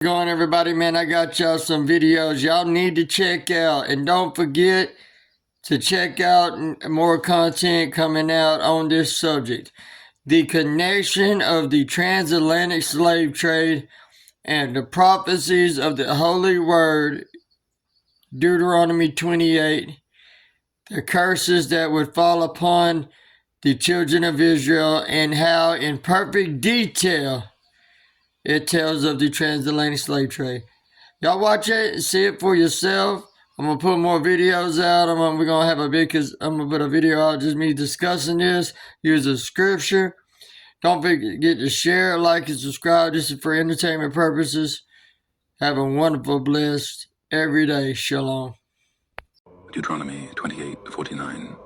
Going everybody, man, I got y'all some videos y'all need to check out, and don't forget to check out more content coming out on this subject. The connection of the transatlantic slave trade and the prophecies of the holy word, Dueteronmy 28, the curses that would fall upon the children of Israel, and how in perfect detail it tells of the transatlantic slave trade. Y'all watch it and see it for yourself. I'm going to put more videos out. We're going to have I'm going to put a video out just me discussing this. Use a scripture. Don't forget to share, like, and subscribe. This is for entertainment purposes. Have a wonderful, blessed, every day. Shalom. Dueteronomy 28:49.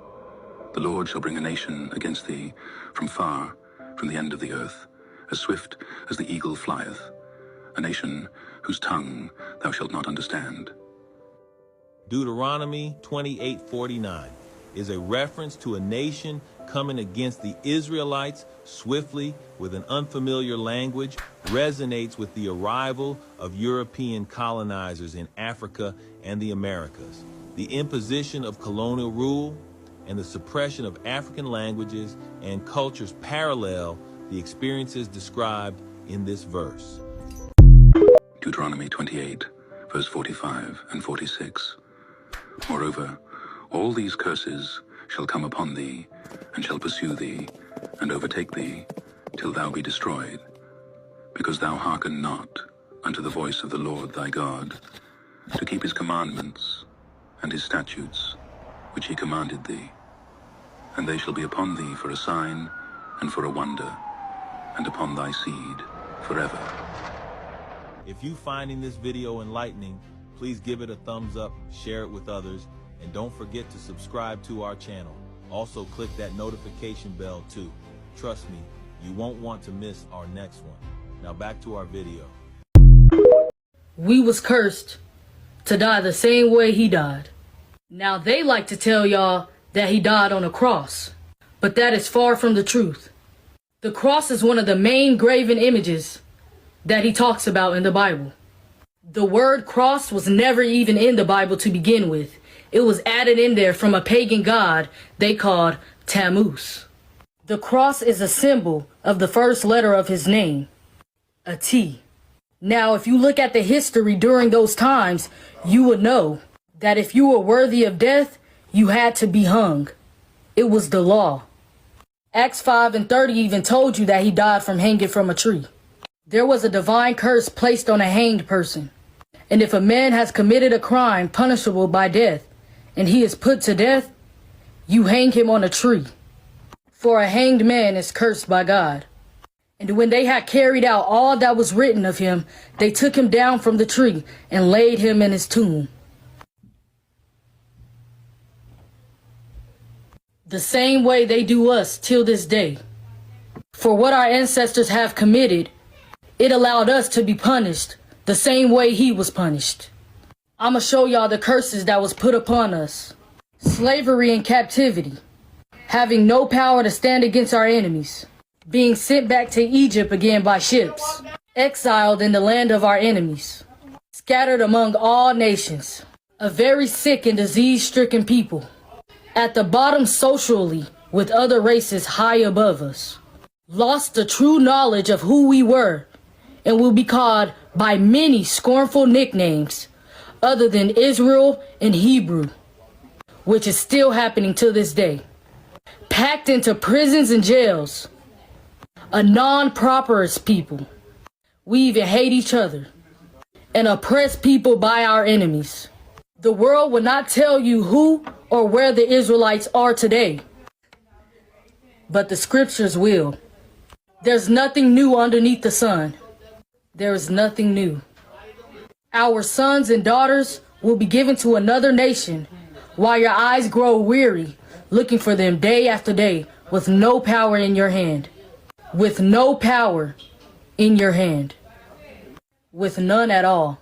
The Lord shall bring a nation against thee from far, from the end of the earth, as swift as the eagle flieth, a nation whose tongue thou shalt not understand. Dueteronomy 28:49 is a reference to a nation coming against the Israelites swiftly with an unfamiliar language, resonates with the arrival of European colonizers in Africa and the Americas, the imposition of colonial rule, and the suppression of African languages and cultures parallel the experiences described in this verse. Dueteronomy 28, verse 45 and 46. Moreover, all these curses shall come upon thee, and shall pursue thee, and overtake thee, till thou be destroyed, because thou hearken not unto the voice of the Lord thy God, to keep his commandments and his statutes, which he commanded thee. And they shall be upon thee for a sign and for a wonder, and upon thy seed forever. If you finding this video enlightening, please give it a thumbs up, share it with others, and don't forget to subscribe to our channel. Also click that notification bell too. Trust me, you won't want to miss our next one. Now back to our video. We was cursed to die the same way he died. Now they like to tell y'all that he died on a cross, but that is far from the truth. The cross is one of the main graven images that he talks about in the Bible. The word cross was never even in the Bible to begin with. It was added in there from a pagan god they called Tammuz. The cross is a symbol of the first letter of his name, a T. Now, if you look at the history during those times, you would know that if you were worthy of death, you had to be hung. It was the law. Acts 5:30 even told you that he died from hanging from a tree. There was a divine curse placed on a hanged person. And if a man has committed a crime punishable by death, and he is put to death, you hang him on a tree. For a hanged man is cursed by God. And when they had carried out all that was written of him, they took him down from the tree and laid him in his tomb. The same way they do us till this day. For what our ancestors have committed, it allowed us to be punished the same way he was punished. I'ma show y'all the curses that was put upon us. Slavery and captivity. Having no power to stand against our enemies. Being sent back to Egypt again by ships. Exiled in the land of our enemies. Scattered among all nations. A very sick and disease-stricken people. At the bottom socially, with other races high above us. Lost the true knowledge of who we were, and will be called by many scornful nicknames, other than Israel and Hebrew, which is still happening to this day. Packed into prisons and jails. A non-properous people. We even hate each other, and oppress people by our enemies. The world will not tell you who or where the Israelites are today, but the scriptures will. There's nothing new underneath the sun. There is nothing new. Our sons and daughters will be given to another nation, while your eyes grow weary, looking for them day after day, with no power in your hand. With no power in your hand. With none at all.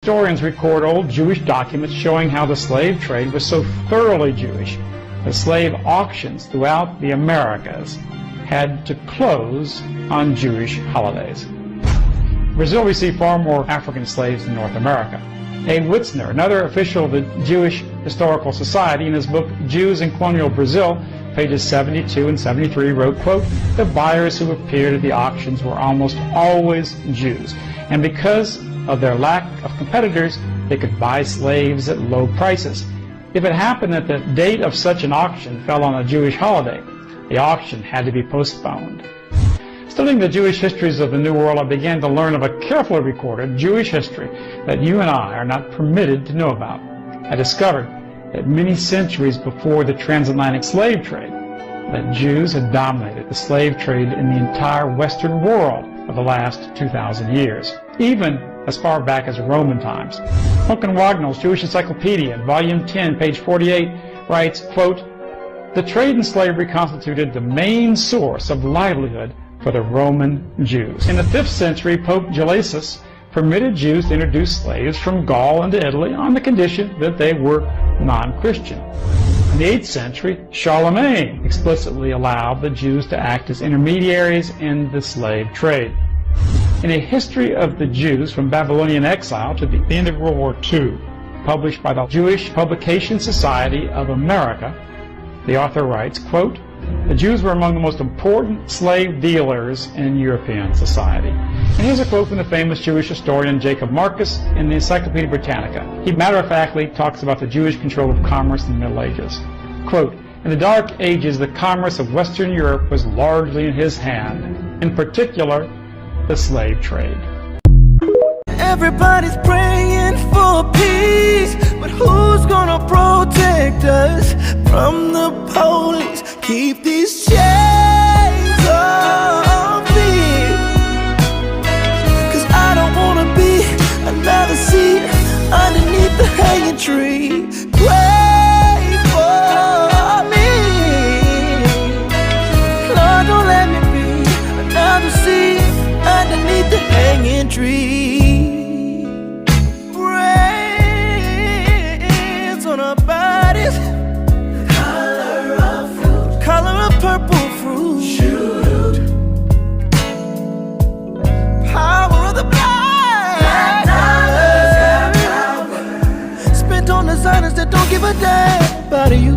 historians record old Jewish documents showing how the slave trade was so thoroughly Jewish that slave auctions throughout the Americas had to close on Jewish holidays. Brazil received far more African slaves than North America. A. Witzner, another official of the Jewish Historical Society, in his book Jews in Colonial Brazil, pages 72 and 73, wrote, quote, "The buyers who appeared at the auctions were almost always Jews, and because of their lack of competitors, they could buy slaves at low prices. If it happened that the date of such an auction fell on a Jewish holiday, the auction had to be postponed." Studying the Jewish histories of the New World, I began to learn of a carefully recorded Jewish history that you and I are not permitted to know about. I discovered that many centuries before the transatlantic slave trade, that Jews had dominated the slave trade in the entire Western world for the last 2,000 years, even as far back as Roman times. Duncan Wagnall's Jewish Encyclopedia, Volume 10, page 48, writes, quote, "The trade in slavery constituted the main source of livelihood for the Roman Jews. In the 5th century, Pope Gelasius permitted Jews to introduce slaves from Gaul into Italy on the condition that they were non-Christian. In the 8th century, Charlemagne explicitly allowed the Jews to act as intermediaries in the slave trade. In A History of the Jews from Babylonian Exile to the End of World War II, published by the Jewish Publication Society of America, the author writes, quote, "The Jews were among the most important slave dealers in European society." And here's a quote from the famous Jewish historian Jacob Marcus in the Encyclopedia Britannica. He matter-of-factly talks about the Jewish control of commerce in the Middle Ages. Quote, "In the Dark Ages, the commerce of Western Europe was largely in his hand, in particular, the slave trade." Everybody's praying for peace, but who's gonna protect us from the police? Keep these chains off me, 'cause I don't wanna be another seat underneath the hanging tree. Pray for me, Lord, don't let me be another seat underneath the hanging tree. On our bodies, color of purple fruit, shoot. Power of the black dollars, spent on designers that don't give a damn about you.